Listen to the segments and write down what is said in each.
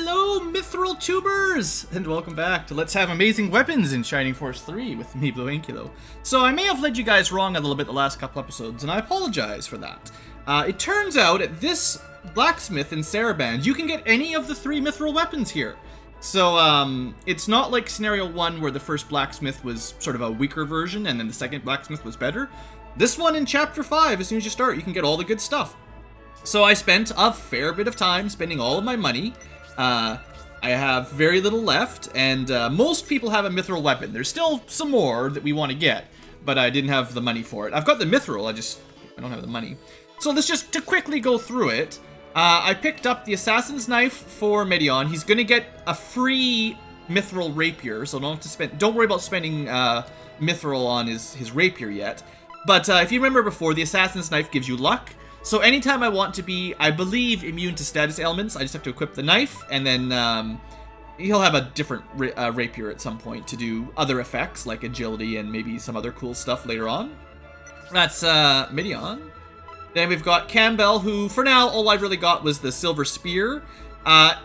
Hello, Mithril tubers, and welcome back to Let's Have Amazing Weapons in Shining Force 3 with me, BlueAnkylo. So I may have led you guys wrong a little bit the last couple episodes, and I apologize for that. It turns out at this Blacksmith in Sarabande, you can get any of the 3 Mithril weapons here. So it's not like Scenario 1 where the first Blacksmith was sort of a weaker version, and then the second Blacksmith was better. This one in Chapter 5, as soon as you start, you can get all the good stuff. So I spent a fair bit of time spending all of my money. I have very little left, and most people have a Mithril weapon. There's still some more that we want to get, but I didn't have the money for it. I've got the Mithril, I don't have the money. So let's just to quickly go through it. I picked up the Assassin's Knife for Medion. He's gonna get a free Mithril Rapier, so don't worry about spending Mithril on his Rapier yet. But if you remember before, the Assassin's Knife gives you luck. So anytime I want to be, I believe, immune to status ailments, I just have to equip the knife, and then he'll have a different rapier at some point to do other effects, like agility and maybe some other cool stuff later on. That's Midian. Then we've got Campbell, who, for now, all I really got was the Silver Spear.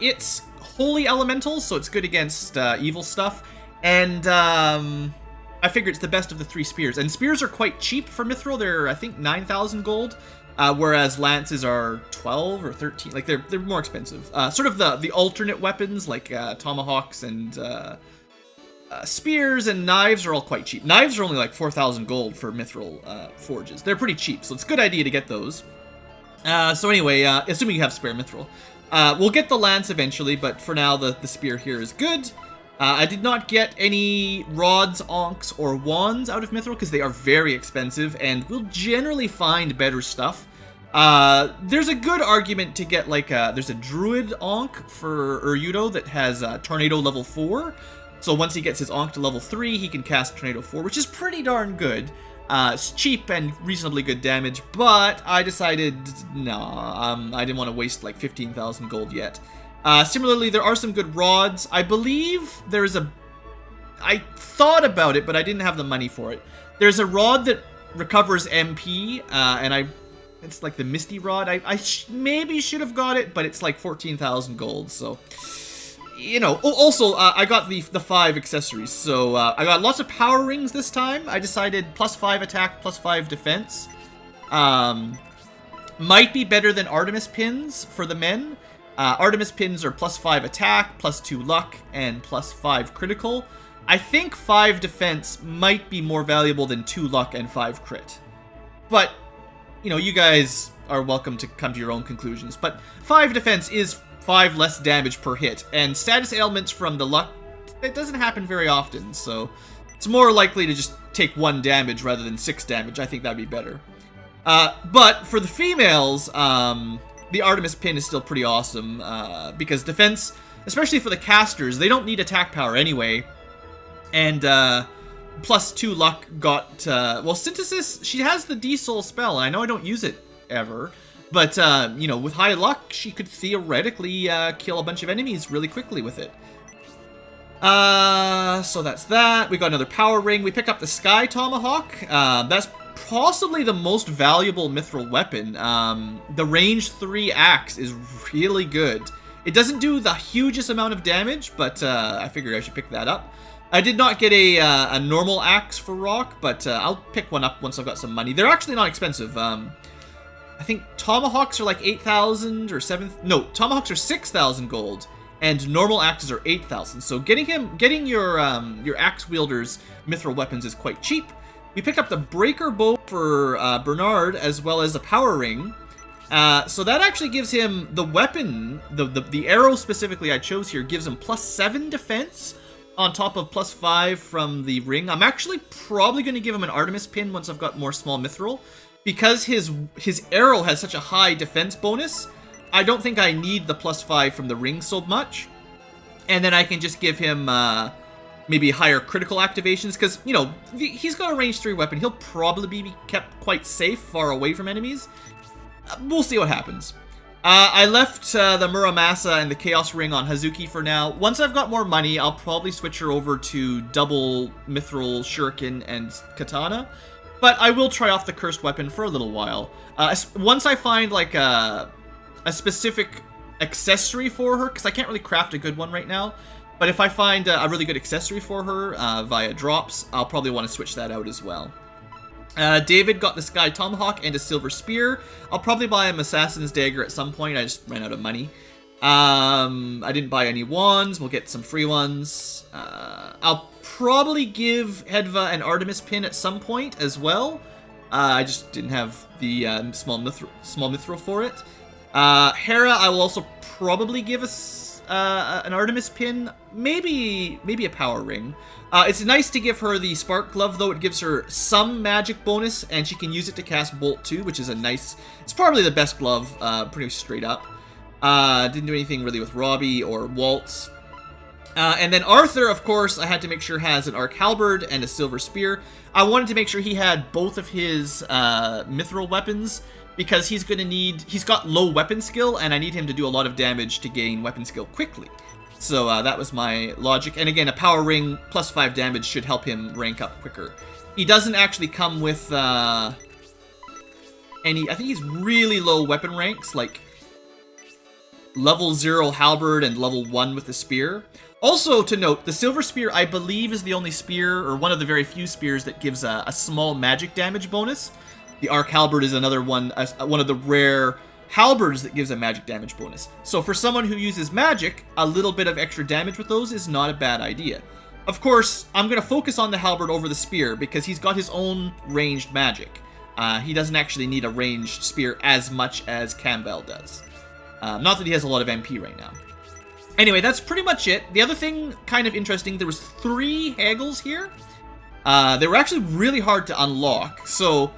It's Holy Elemental, so it's good against evil stuff, and I figure it's the best of the 3 spears. And spears are quite cheap for Mithril. They're, I think, 9,000 gold. Whereas lances are 12 or 13, like they're more expensive. Sort of the alternate weapons like tomahawks and spears and knives are all quite cheap. Knives are only like 4,000 gold for Mithril forges. They're pretty cheap, so it's a good idea to get those. So anyway, assuming you have spare Mithril. We'll get the lance eventually, but for now the spear here is good. I did not get any rods, onks, or wands out of Mithril because they are very expensive, and we'll generally find better stuff. There's a good argument to get, like, there's a druid onk for Uryudo that has Tornado level 4. So once he gets his onk to level 3, he can cast Tornado 4, which is pretty darn good. It's cheap and reasonably good damage, but I decided, I didn't want to waste, like, 15,000 gold yet. Similarly, there are some good rods. I believe there's I thought about it, but I didn't have the money for it. There's a rod that recovers MP, and it's like the Misty Rod. I maybe should have got it, but it's like 14,000 gold, so, you know. Also, I got the 5 accessories, so I got lots of power rings this time. I decided +5 attack, +5 defense. Might be better than Artemis pins for the men. Artemis pins are +5 attack, +2 luck, and +5 critical. I think 5 defense might be more valuable than 2 luck and 5 crit. But, you know, you guys are welcome to come to your own conclusions. But 5 defense is 5 less damage per hit, and status ailments from the luck, it doesn't happen very often, so it's more likely to just take 1 damage rather than 6 damage. I think that'd be better. But for the females, the Artemis pin is still pretty awesome, because defense, especially for the casters, they don't need attack power anyway. And +2 luck got, well, Synthesis, she has the D-Soul spell, and I know I don't use it ever, but, you know, with high luck, she could theoretically kill a bunch of enemies really quickly with it. So that's that. We got another power ring. We pick up the Sky Tomahawk. That's possibly the most valuable Mithril weapon. The range 3 axe is really good. It doesn't do the hugest amount of damage, but I figured I should pick that up. I did not get a normal axe for rock, but I'll pick one up once I've got some money. They're actually not expensive. I think tomahawks are like 8,000 or 7. No, tomahawks are 6,000 gold, and normal axes are 8,000. So getting your axe wielders Mithril weapons is quite cheap. We picked up the Breaker Bow for Bernard, as well as a Power Ring. So that actually gives him the weapon, the arrow specifically I chose here, gives him +7 defense on top of +5 from the ring. I'm actually probably going to give him an Artemis pin once I've got more small Mithril, because his arrow has such a high defense bonus. I don't think I need the +5 from the ring so much. And then I can just give him maybe higher critical activations, because, you know, he's got a range 3 weapon. He'll probably be kept quite safe, far away from enemies. We'll see what happens. I left the Muramasa and the Chaos Ring on Hazuki for now. Once I've got more money, I'll probably switch her over to double Mithril Shuriken and Katana. But I will try off the Cursed Weapon for a little while. Once I find, like, a specific accessory for her, because I can't really craft a good one right now. But if I find a really good accessory for her via drops, I'll probably want to switch that out as well. David got the Sky Tomahawk and a Silver Spear. I'll probably buy him Assassin's Dagger at some point. I just ran out of money. I didn't buy any wands. We'll get some free ones. I'll probably give Hedva an Artemis pin at some point as well. I just didn't have the small mithril for it. Hera, I will also probably give an Artemis pin, maybe a power ring. It's nice to give her the Spark Glove, though. It gives her some magic bonus, and she can use it to cast Bolt too, which is a nice... It's probably the best glove, pretty straight up. Didn't do anything really with Robbie or Waltz. And then Arthur, of course, I had to make sure has an Arc Halberd and a Silver Spear. I wanted to make sure he had both of his Mithril weapons, because he's going to need... He's got low weapon skill, and I need him to do a lot of damage to gain weapon skill quickly. So that was my logic. And again, a power ring plus 5 damage should help him rank up quicker. He doesn't actually come with any... I think he's really low weapon ranks, like level 0 halberd and level 1 with the spear. Also to note, the Silver Spear, I believe, is the only spear, or one of the very few spears, that gives a small magic damage bonus. The Arc Halberd is another one, one of the rare halberds that gives a magic damage bonus. So for someone who uses magic, a little bit of extra damage with those is not a bad idea. Of course, I'm going to focus on the halberd over the spear because he's got his own ranged magic. He doesn't actually need a ranged spear as much as Campbell does. Not that he has a lot of MP right now. Anyway, that's pretty much it. The other thing, kind of interesting, there was 3 haggles here. They were actually really hard to unlock, so...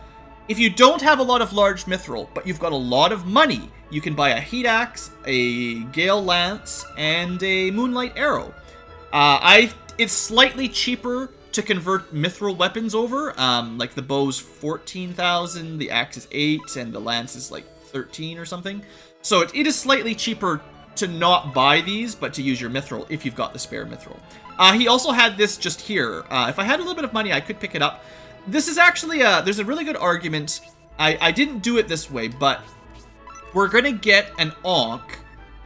If you don't have a lot of large mithril, but you've got a lot of money, you can buy a heat axe, a gale lance, and a moonlight arrow. It's slightly cheaper to convert mithril weapons over. Like the bow's 14,000, the axe is 8, and the lance is like 13 or something. So it is slightly cheaper to not buy these, but to use your mithril if you've got the spare mithril. He also had this just here. If I had a little bit of money, I could pick it up. This is actually there's a really good argument. I didn't do it this way, but we're gonna get an Ankh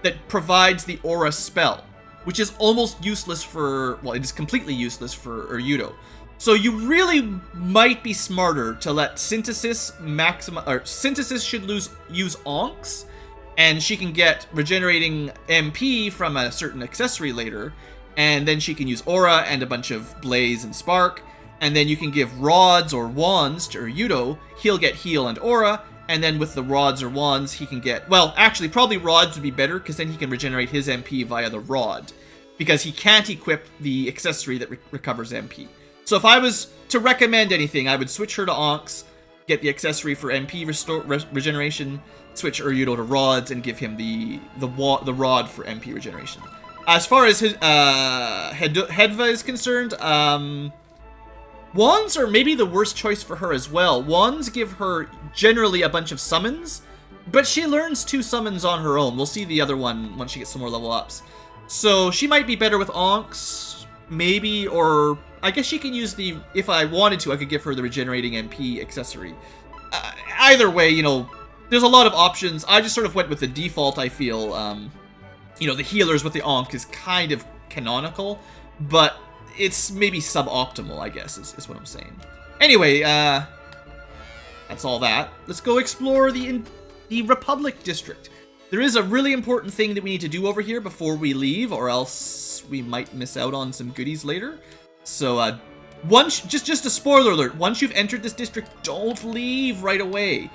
that provides the Aura spell, which is almost useless for, well, it is completely useless for Uryudo. So you really might be smarter to let Synthesis Synthesis should use Ankhs, and she can get regenerating MP from a certain accessory later, and then she can use Aura and a bunch of Blaze and Spark. And then you can give rods or wands to Uryudo. He'll get heal and aura. And then with the rods or wands, he can get... Well, actually, probably rods would be better, because then he can regenerate his MP via the rod. Because he can't equip the accessory that recovers MP. So if I was to recommend anything, I would switch her to Ankhs, get the accessory for MP regeneration, switch Uryudo to rods, and give him the rod for MP regeneration. As far as his, Hedva is concerned, wands are maybe the worst choice for her as well. Wands give her generally a bunch of summons, but she learns 2 summons on her own. We'll see the other one once she gets some more level ups. So she might be better with Ankhs, maybe, or I guess she can use the... If I wanted to, I could give her the regenerating MP accessory. Either way, you know, there's a lot of options. I just sort of went with the default, I feel. You know, the healers with the Ankh is kind of canonical, but... It's maybe suboptimal, I guess, is what I'm saying. Anyway, that's all that. Let's go explore the Republic District. There is a really important thing that we need to do over here before we leave, or else we might miss out on some goodies later. So, just a spoiler alert, once you've entered this district, don't leave right away.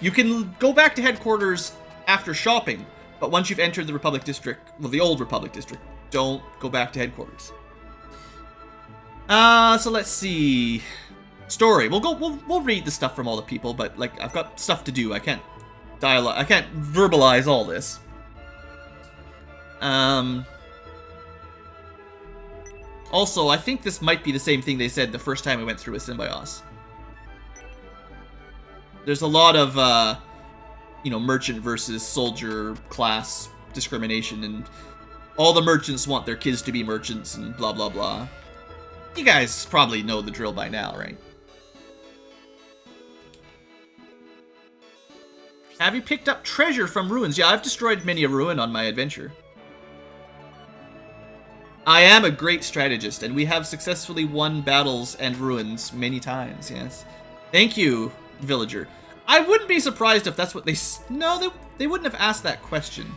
You can go back to headquarters after shopping, but once you've entered the Republic District, well, the old Republic District, don't go back to headquarters. So let's see. Story. We'll read the stuff from all the people, but like I've got stuff to do. I can't verbalize all this. Also, I think this might be the same thing they said the first time we went through with Symbios. There's a lot of you know, merchant versus soldier class discrimination, and all the merchants want their kids to be merchants and blah blah blah. You guys probably know the drill by now, right? Have you picked up treasure from ruins? Yeah, I've destroyed many a ruin on my adventure. I am a great strategist, and we have successfully won battles and ruins many times, yes. Thank you, villager. I wouldn't be surprised if that's what they... No, they wouldn't have asked that question.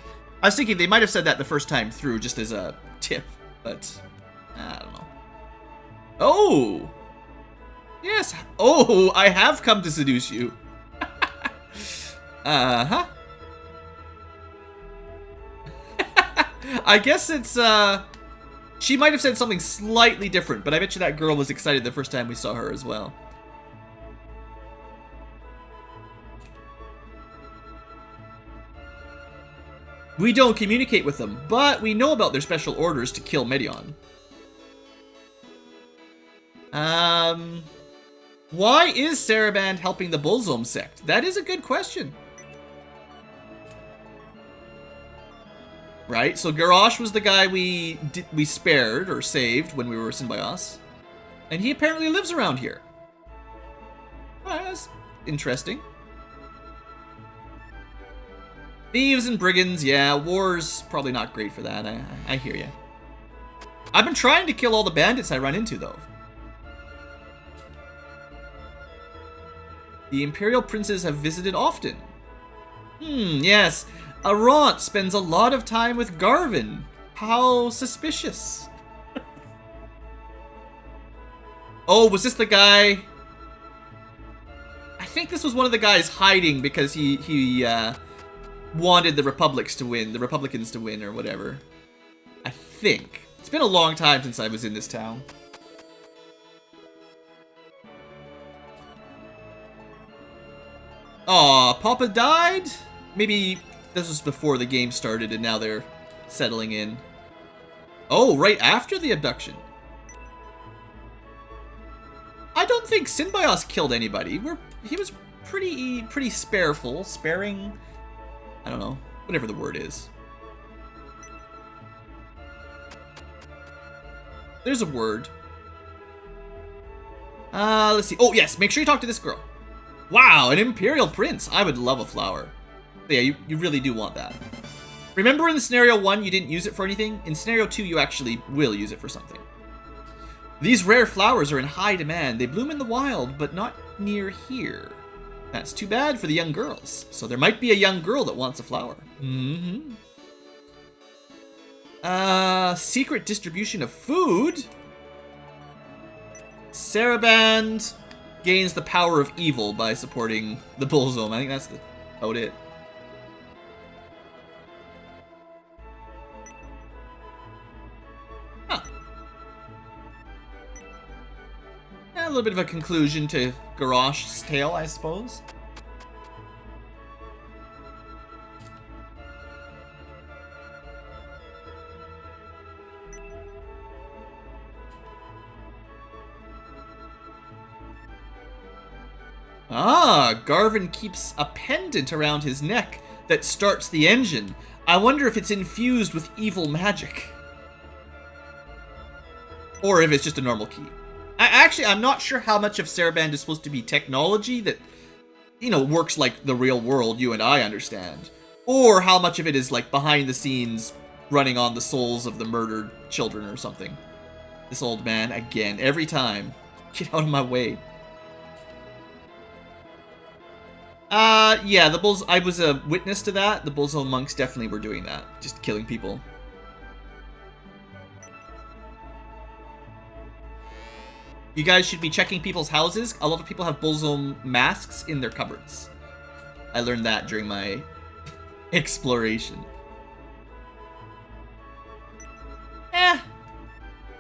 I was thinking they might have said that the first time through, just as a tip, but... I don't know. Oh! Yes. Oh, I have come to seduce you. Uh-huh. I guess it's, she might have said something slightly different, but I bet you that girl was excited the first time we saw her as well. We don't communicate with them, but we know about their special orders to kill Medion. Why is Sarabande helping the Bullzome sect? That is a good question. Right, so Garrosh was the guy we spared or saved when we were Synbios. And he apparently lives around here. Well, that's interesting. Thieves and brigands, yeah, war's probably not great for that. I hear ya. I've been trying to kill all the bandits I run into, though. The Imperial Princes have visited often. Yes. Arant spends a lot of time with Garvin. How suspicious. Oh, was this the guy? I think this was one of the guys hiding because he wanted the Republicans to win, or whatever. I think. It's been a long time since I was in this town. Aw, Papa died? Maybe this was before the game started and now they're settling in. Oh, right after the abduction. I don't think Synbios killed anybody. He was pretty sparing. I don't know, whatever the word is. There's a word. Let's see. Oh, yes, make sure you talk to this girl. Wow, an Imperial Prince. I would love a flower. But yeah, you really do want that. Remember in Scenario 1 you didn't use it for anything? In Scenario 2 you actually will use it for something. These rare flowers are in high demand. They bloom in the wild, but not near here. That's too bad for the young girls. So there might be a young girl that wants a flower. Secret distribution of food? Sarabande gains the power of evil by supporting the Bullzome. I think that's about it. Huh. A little bit of a conclusion to Garrosh's tale, I suppose. Ah, Garvin keeps a pendant around his neck that starts the engine. I wonder if it's infused with evil magic. Or if it's just a normal key. I'm not sure how much of Sarabande is supposed to be technology that, you know, works like the real world you and I understand. Or how much of it is like behind the scenes running on the souls of the murdered children or something. This old man, again, every time. Get out of my way. Yeah, I was a witness to that. The Bullzome monks definitely were doing that. Just killing people. You guys should be checking people's houses. A lot of people have Bullzome masks in their cupboards. I learned that during my exploration.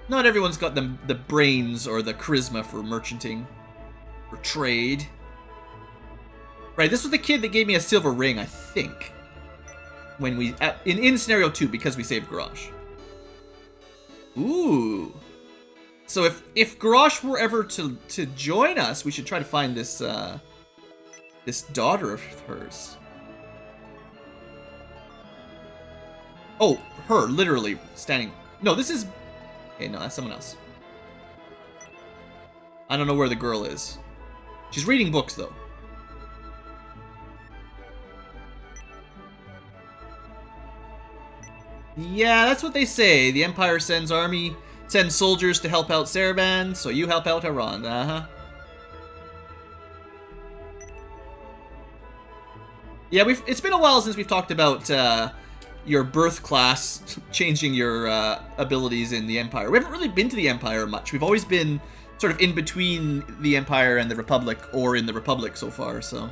Not everyone's got the brains or the charisma for merchanting. For trade. Right, this was the kid that gave me a silver ring, I think. When we... in Scenario 2, because we saved Garrosh. Ooh. So if Garrosh were ever to join us, we should try to find this, this daughter of hers. Oh, her, literally, standing... No, this is... Okay, no, that's someone else. I don't know where the girl is. She's reading books, though. Yeah, that's what they say. The Empire sends soldiers to help out Sarabande, so you help out Iran. Uh-huh. Yeah, it's been a while since we've talked about your birth class changing your abilities in the Empire. We haven't really been to the Empire much. We've always been sort of in between the Empire and the Republic, or in the Republic so far, so.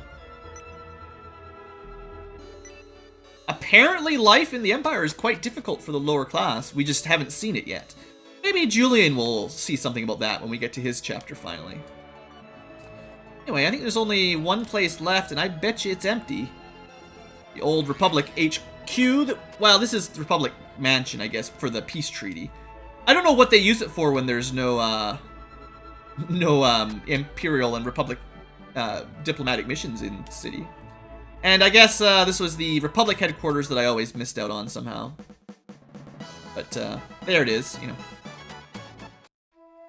Apparently life in the Empire is quite difficult for the lower class. We just haven't seen it yet. Maybe Julian will see something about that when we get to his chapter finally. Anyway, I think there's only one place left, and I bet you it's empty. The old Republic HQ. Well, this is the Republic Mansion, I guess, for the peace treaty. I don't know what they use it for when there's no Imperial and Republic diplomatic missions in the city. And I guess this was the Republic headquarters that I always missed out on somehow. But there it is, you know.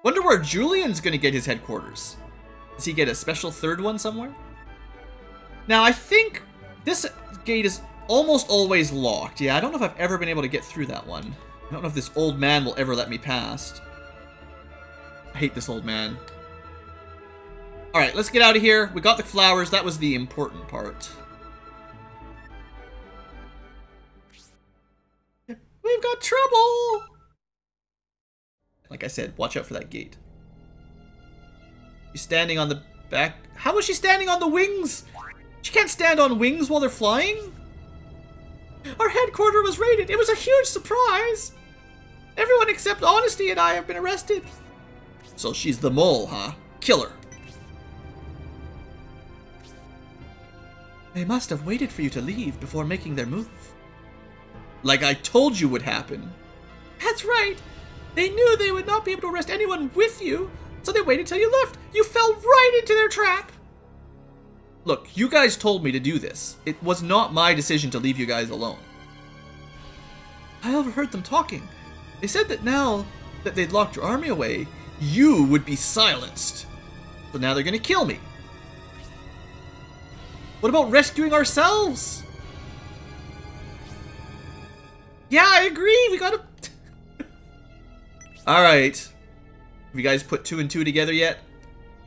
Wonder where Julian's gonna get his headquarters. Does he get a special third one somewhere? Now, I think this gate is almost always locked. Yeah, I don't know if I've ever been able to get through that one. I don't know if this old man will ever let me past. I hate this old man. Alright, let's get out of here. We got the flowers. That was the important part. We've got trouble! Like I said, watch out for that gate. She's standing on the back. How is she standing on the wings? She can't stand on wings while they're flying? Our headquarters was raided. It was a huge surprise. Everyone except Honesty and I have been arrested. So she's the mole, huh? Kill her. They must have waited for you to leave before making their move. Like I told you would happen. That's right. They knew they would not be able to arrest anyone with you, so they waited till you left. You fell right into their trap. Look, you guys told me to do this. It was not my decision to leave you guys alone. I overheard them talking. They said that now that they'd locked your army away, you would be silenced. So now they're gonna kill me. What about rescuing ourselves? Yeah, I agree. We gotta... Alright. Have you guys put 2 and 2 together yet?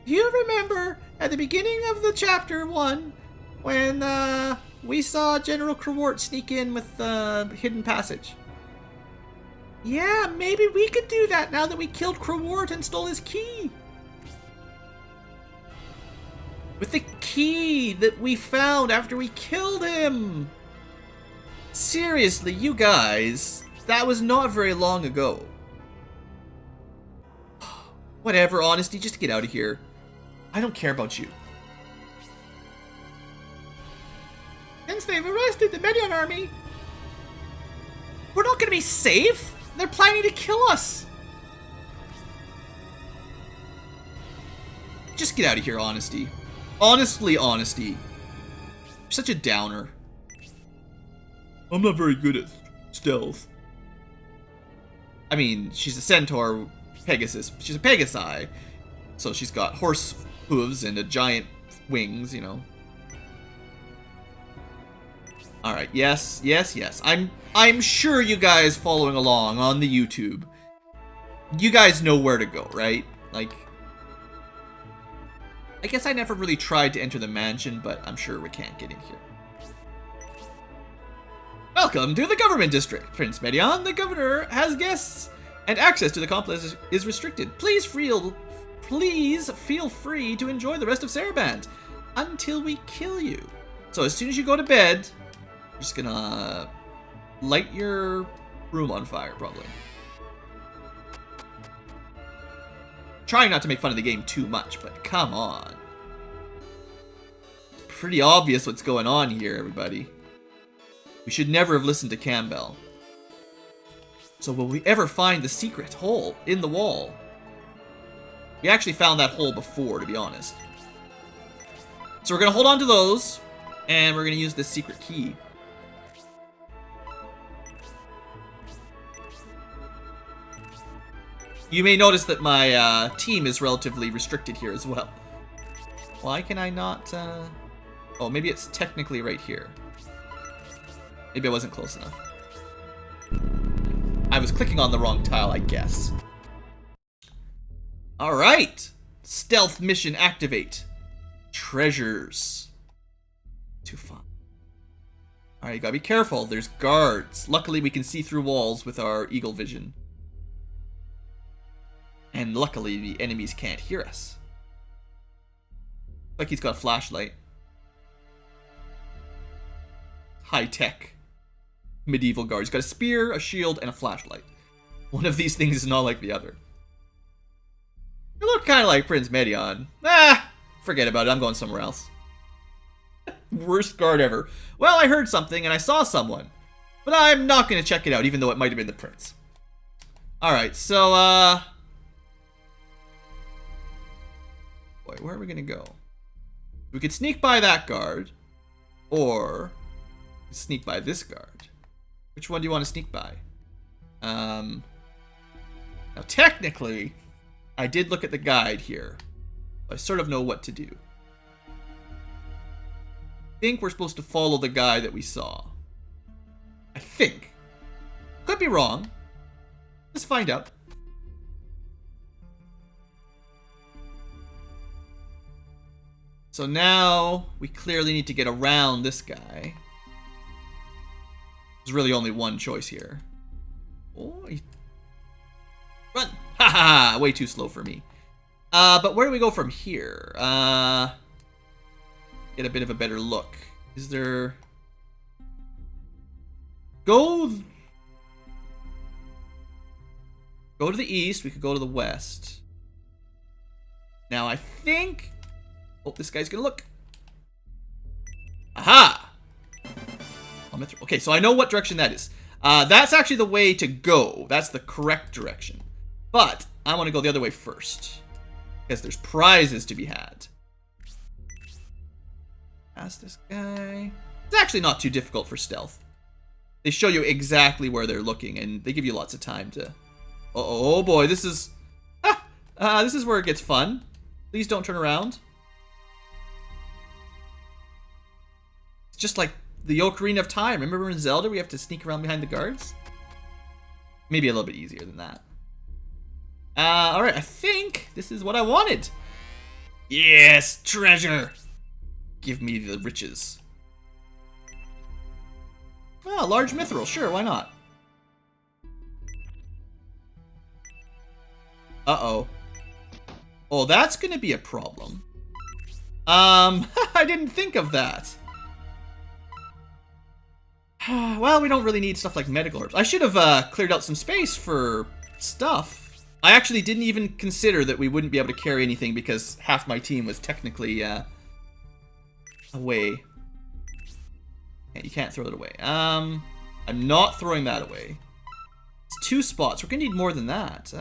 You remember at the beginning of the chapter 1 when we saw General Crewart sneak in with the hidden passage? Yeah, maybe we could do that now that we killed Crewart and stole his key. With the key that we found after we killed him. Seriously, you guys, that was not very long ago. Whatever, Honesty, just get out of here. I don't care about you. Since they've arrested the Medion army, we're not gonna be safe. They're planning to kill us. Just get out of here, Honesty. Honestly, Honesty. You're such a downer. I'm not very good at stealth. I mean, she's a centaur Pegasus. She's a Pegasi. So she's got horse hooves and a giant wings, you know. Alright, yes, yes, yes. I'm sure you guys following along on the YouTube, you guys know where to go, right? Like, I guess I never really tried to enter the mansion, but I'm sure we can't get in here. Welcome to the government district, Prince Medion. The governor has guests, and access to the complex is restricted. Please feel free to enjoy the rest of Sarabande until we kill you. So as soon as you go to bed, we're just gonna light your room on fire, probably. Trying not to make fun of the game too much, but come on. Pretty obvious what's going on here, everybody. We should never have listened to Campbell. So will we ever find the secret hole in the wall? We actually found that hole before, to be honest. So we're going to hold on to those, and we're going to use this secret key. You may notice that my team is relatively restricted here as well. Why can I not... Oh, maybe it's technically right here. Maybe I wasn't close enough. I was clicking on the wrong tile, I guess. Alright. Stealth mission activate. Treasures. Too fun. Alright, you gotta be careful. There's guards. Luckily, we can see through walls with our eagle vision. And luckily, the enemies can't hear us. Like he's got a flashlight. High-tech. Medieval guard. He's got a spear, a shield, and a flashlight. One of these things is not like the other. You look kind of like Prince Medion. Ah! Forget about it. I'm going somewhere else. Worst guard ever. Well, I heard something and I saw someone. But I'm not going to check it out, even though it might have been the prince. Alright, so, boy, where are we going to go? We could sneak by that guard. Or sneak by this guard. Which one do you want to sneak by? Now, technically, I did look at the guide here. I sort of know what to do. I think we're supposed to follow the guy that we saw. I think. Could be wrong. Let's find out. So now we clearly need to get around this guy. There's really only one choice here. Oh, run! Haha! Way too slow for me. But where do we go from here? Get a bit of a better look. Is there... Go to the east. We could go to the west. Now I think... Oh, this guy's gonna look. Aha! Oh, Mithril. Okay, so I know what direction that is. That's actually the way to go. That's the correct direction. But I want to go the other way first. Because there's prizes to be had. Past this guy. It's actually not too difficult for stealth. They show you exactly where they're looking, and they give you lots of time to... Oh boy, this is... this is where it gets fun. Please don't turn around. It's just like the Ocarina of Time. Remember in Zelda we have to sneak around behind the guards? Maybe a little bit easier than that. Alright, I think this is what I wanted. Yes, treasure! Give me the riches. Oh, large mithril, sure, why not? Uh-oh. Oh, that's gonna be a problem. I didn't think of that. Well, we don't really need stuff like medical herbs. I should have cleared out some space for stuff. I actually didn't even consider that we wouldn't be able to carry anything because half my team was technically away. Yeah, you can't throw it away. I'm not throwing that away. It's 2 spots. We're gonna need more than that.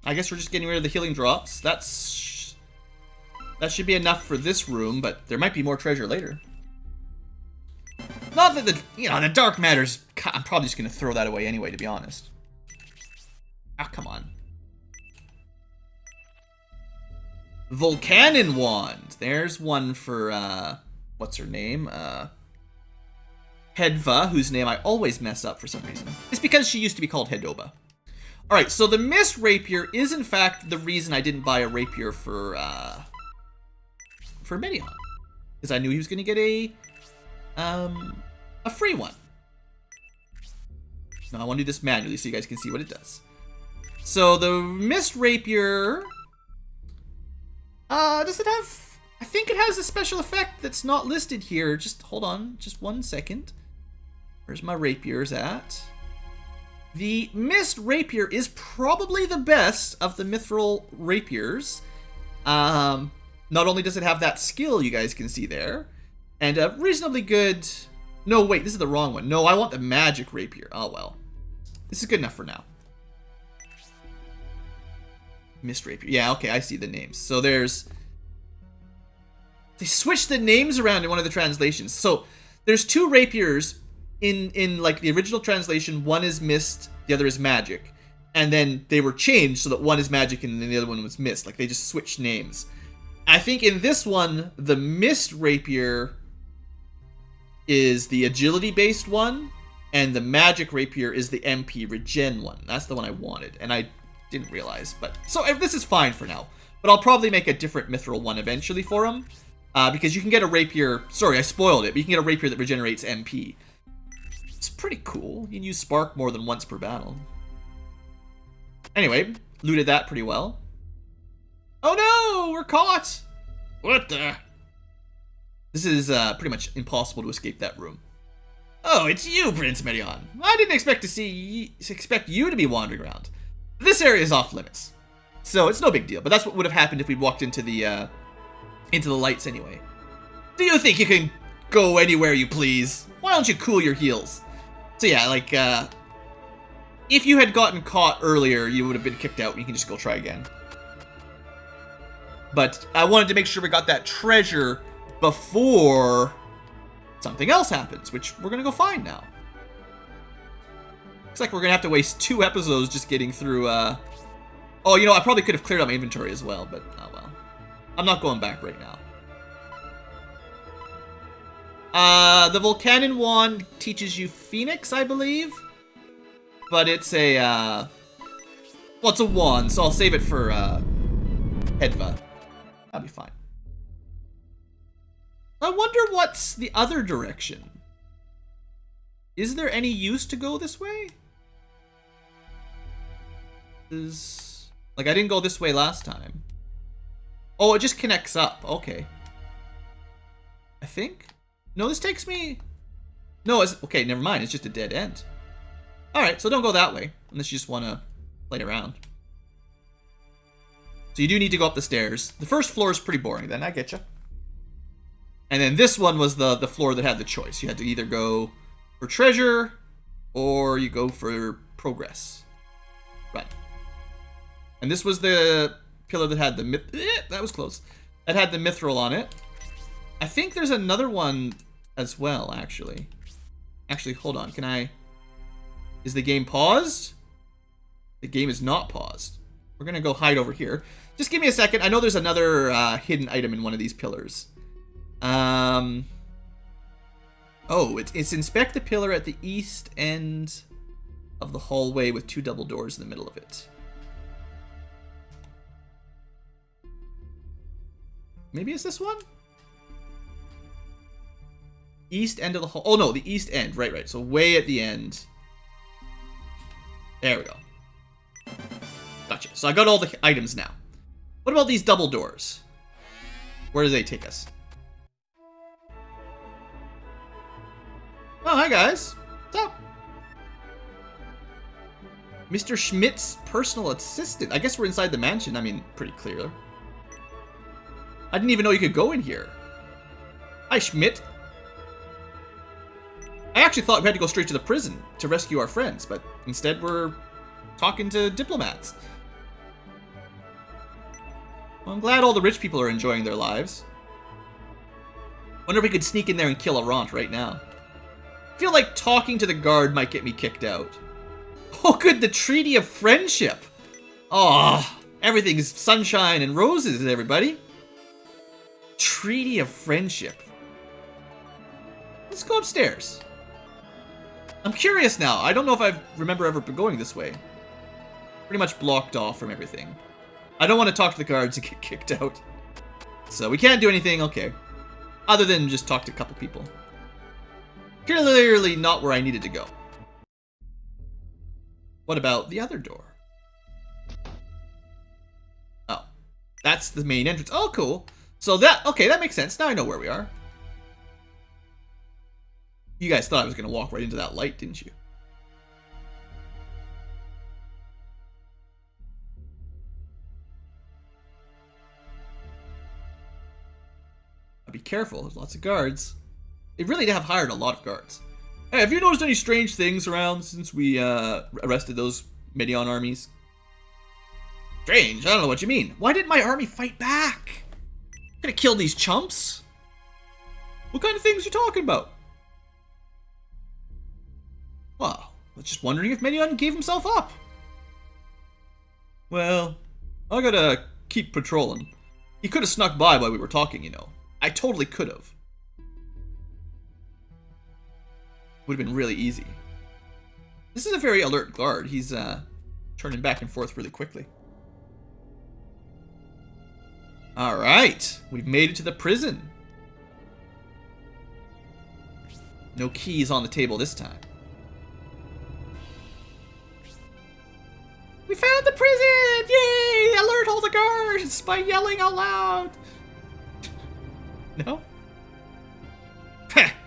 I guess we're just getting rid of the healing drops. That should be enough for this room, but there might be more treasure later. Not that the dark matter's... I'm probably just gonna throw that away anyway, to be honest. Ah, come on. Volcanon wand. There's one for, what's her name? Hedva, whose name I always mess up for some reason. It's because she used to be called Hedoba. Alright, so the Mist Rapier is in fact the reason I didn't buy a rapier for Medion. Because I knew he was gonna get a free one. Now I want to do this manually so you guys can see what it does. So the Mist Rapier... does it have... I think it has a special effect that's not listed here. Just hold on, just 1 second. Where's my rapiers at? The Mist Rapier is probably the best of the Mithril Rapiers. Not only does it have that skill you guys can see there, and a reasonably good... No, wait, this is the wrong one. No, I want the Magic Rapier. Oh, well. This is good enough for now. Mist Rapier. Yeah, okay, I see the names. So there's... They switched the names around in one of the translations. So there's 2 rapiers in like the original translation. One is Mist, the other is Magic. And then they were changed so that one is Magic and then the other one was Mist. Like they just switched names. I think in this one, the Mist Rapier is the agility-based one, and the magic rapier is the MP regen one. That's the one I wanted, and I didn't realize. But so this is fine for now. But I'll probably make a different Mithril one eventually for him, because you can get a rapier. Sorry, I spoiled it. But you can get a rapier that regenerates MP. It's pretty cool. You can use Spark more than once per battle. Anyway, looted that pretty well. Oh no, we're caught! What the? This is pretty much impossible to escape that room. Oh, it's you, Prince Medion. I didn't expect you to be wandering around. This area is off limits, so it's no big deal. But that's what would have happened if we'd walked into the lights anyway. Do you think you can go anywhere you please? Why don't you cool your heels? So yeah, like if you had gotten caught earlier, you would have been kicked out. And you can just go try again. But I wanted to make sure we got that treasure before something else happens, which we're gonna go find now. Looks like we're gonna have to waste 2 episodes just getting through, Oh, you know, I probably could have cleared out my inventory as well, but oh well. I'm not going back right now. The Volcanon wand teaches you Phoenix, I believe. But it's a, well, it's a wand, so I'll save it for, Hedva. That'll be fine. I wonder what's the other direction. Is there any use to go this way? Like, I didn't go this way last time. Oh, it just connects up. Okay. I think? No, this takes me... No, it's... Okay, never mind. It's just a dead end. Alright, so don't go that way. Unless you just want to play around. So you do need to go up the stairs. The first floor is pretty boring then. I get you. And then this one was the floor that had the choice. You had to either go for treasure or you go for progress. Right. And this was the pillar that had the that was close. That had the mithril on it. I think there's another one as well, actually. Actually, hold on. Can I... Is the game paused? The game is not paused. We're going to go hide over here. Just give me a second. I know there's another hidden item in one of these pillars. Oh, it's inspect the pillar at the east end of the hallway with 2 double doors in the middle of it. Maybe it's this one? East end of the hall. Oh no, the east end. Right. So way at the end. There we go. Gotcha. So I got all the items now. What about these double doors? Where do they take us? Oh, hi guys. What's up? Mr. Schmidt's personal assistant. I guess we're inside the mansion. I mean, pretty clear. I didn't even know you could go in here. Hi, Schmidt. I actually thought we had to go straight to the prison to rescue our friends, but instead we're talking to diplomats. Well, I'm glad all the rich people are enjoying their lives. Wonder if we could sneak in there and kill Arant right now. I feel like talking to the guard might get me kicked out. Oh good, the Treaty of Friendship. Oh, everything's sunshine and roses, everybody. Treaty of Friendship. Let's go upstairs. I'm curious now. I don't know if I remember ever going this way. Pretty much blocked off from everything. I don't want to talk to the guards and get kicked out. So we can't do anything, okay. Other than just talk to a couple people. Clearly not where I needed to go. What about the other door? Oh, that's the main entrance. Oh, cool. So that, okay, that makes sense. Now I know where we are. You guys thought I was going to walk right into that light, didn't you? Be careful, there's lots of guards. They really have hired a lot of guards. Hey, have you noticed any strange things around since we arrested those Medion armies? Strange? I don't know what you mean. Why didn't my army fight back? Gonna kill these chumps? What kind of things are you talking about? Well, I was just wondering if Medion gave himself up. Well, I gotta keep patrolling. He could have snuck by while we were talking, you know. I totally could have. Would have been really easy. This is a very alert guard. He's turning back and forth really quickly. Alright, we've made it to the prison. No keys on the table this time. We found the prison! Yay! Alert all the guards by yelling out loud. No?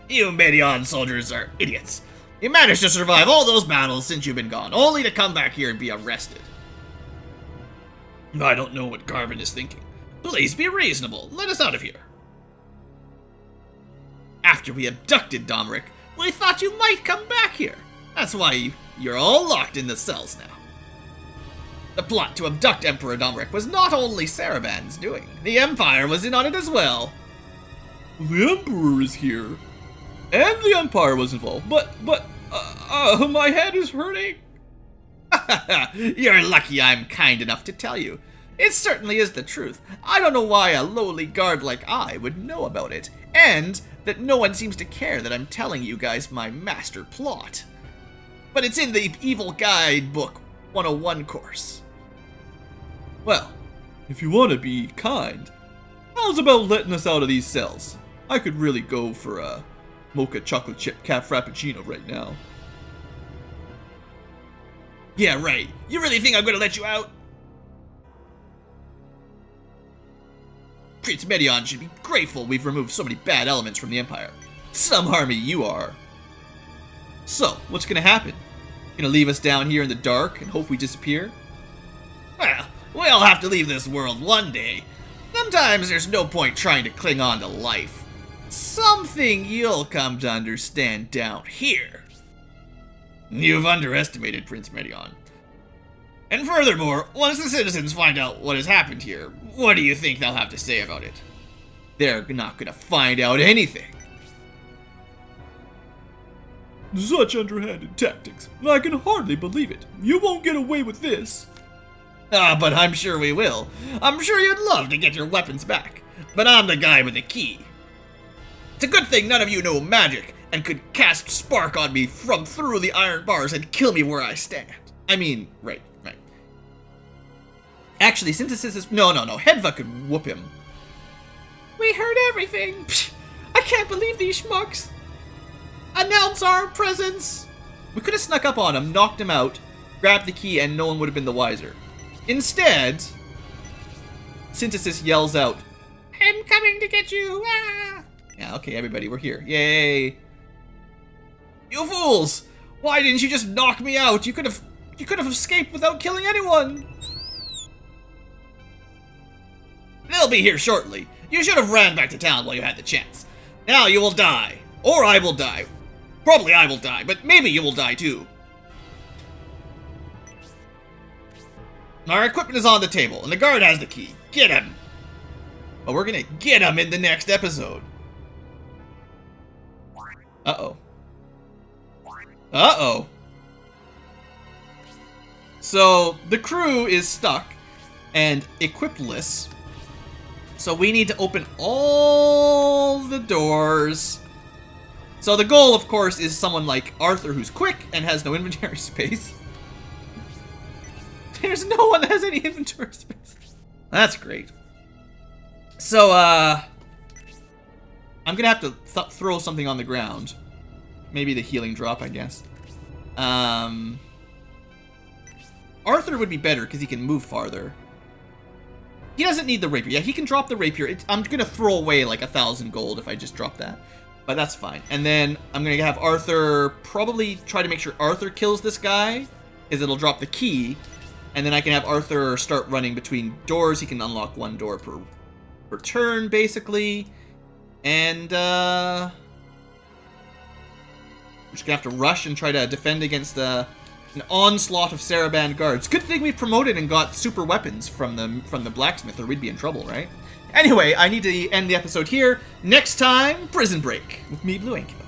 You Medion soldiers are idiots. You managed to survive all those battles since you've been gone, only to come back here and be arrested. I don't know what Garvin is thinking. Please be reasonable. Let us out of here. After we abducted Domric, we thought you might come back here. That's why you're all locked in the cells now. The plot to abduct Emperor Domric was not only Sarabande's doing. The Empire was in on it as well. The Emperor is here. And the Empire was involved, but my head is hurting. You're lucky I'm kind enough to tell you. It certainly is the truth. I don't know why a lowly guard like I would know about it, and that no one seems to care that I'm telling you guys my master plot. But it's in the Evil Guidebook 101 course. Well, if you want to be kind, how's about letting us out of these cells? I could really go for a mocha chocolate chip cat frappuccino right now. Yeah, right. You really think I'm gonna let you out? Prince Medion should be grateful we've removed so many bad elements from the Empire. Some harmy you are. So, what's gonna happen? Gonna leave us down here in the dark and hope we disappear? Well, we all have to leave this world one day. Sometimes there's no point trying to cling on to life. Something you'll come to understand down here. You've underestimated Prince Medion. And furthermore, once the citizens find out what has happened here, what do you think they'll have to say about it? They're not gonna find out anything. Such underhanded tactics. I can hardly believe it. You won't get away with this. Ah, but I'm sure we will. I'm sure you'd love to get your weapons back. But I'm the guy with the key. It's a good thing none of you know magic and could cast spark on me from through the iron bars and kill me where I stand. I mean, right. Actually, synthesis is... No. Hedva could whoop him. We heard everything. Psh, I can't believe these schmucks. Announce our presence. We could have snuck up on him, knocked him out, grabbed the key, and no one would have been the wiser. Instead, Synthesis yells out, I'm coming to get you. Ah. Yeah, okay, everybody, we're here. Yay. You fools! Why didn't you just knock me out? You could have escaped without killing anyone. They'll be here shortly. You should have ran back to town while you had the chance. Now you will die. Or I will die. Probably I will die, but maybe you will die too. Our equipment is on the table, and the guard has the key. Get him! But we're gonna get him in the next episode. Uh-oh. Uh-oh. So, the crew is stuck and equipless. So we need to open all the doors. So the goal, of course, is someone like Arthur who's quick and has no inventory space. There's no one that has any inventory space. That's great. So, I'm gonna have to throw something on the ground. Maybe the healing drop, I guess. Arthur would be better because he can move farther. He doesn't need the rapier. Yeah, he can drop the rapier. I'm gonna throw away like 1,000 gold if I just drop that. But that's fine. And then I'm gonna have Arthur probably try to make sure Arthur kills this guy, because it'll drop the key. And then I can have Arthur start running between doors. He can unlock one door per turn, basically. And, we're just gonna have to rush and try to defend against an onslaught of Sarabande guards. Good thing we promoted and got super weapons from the Blacksmith, or we'd be in trouble, right? Anyway, I need to end the episode here. Next time, Prison Break with me, BlueAnkylo.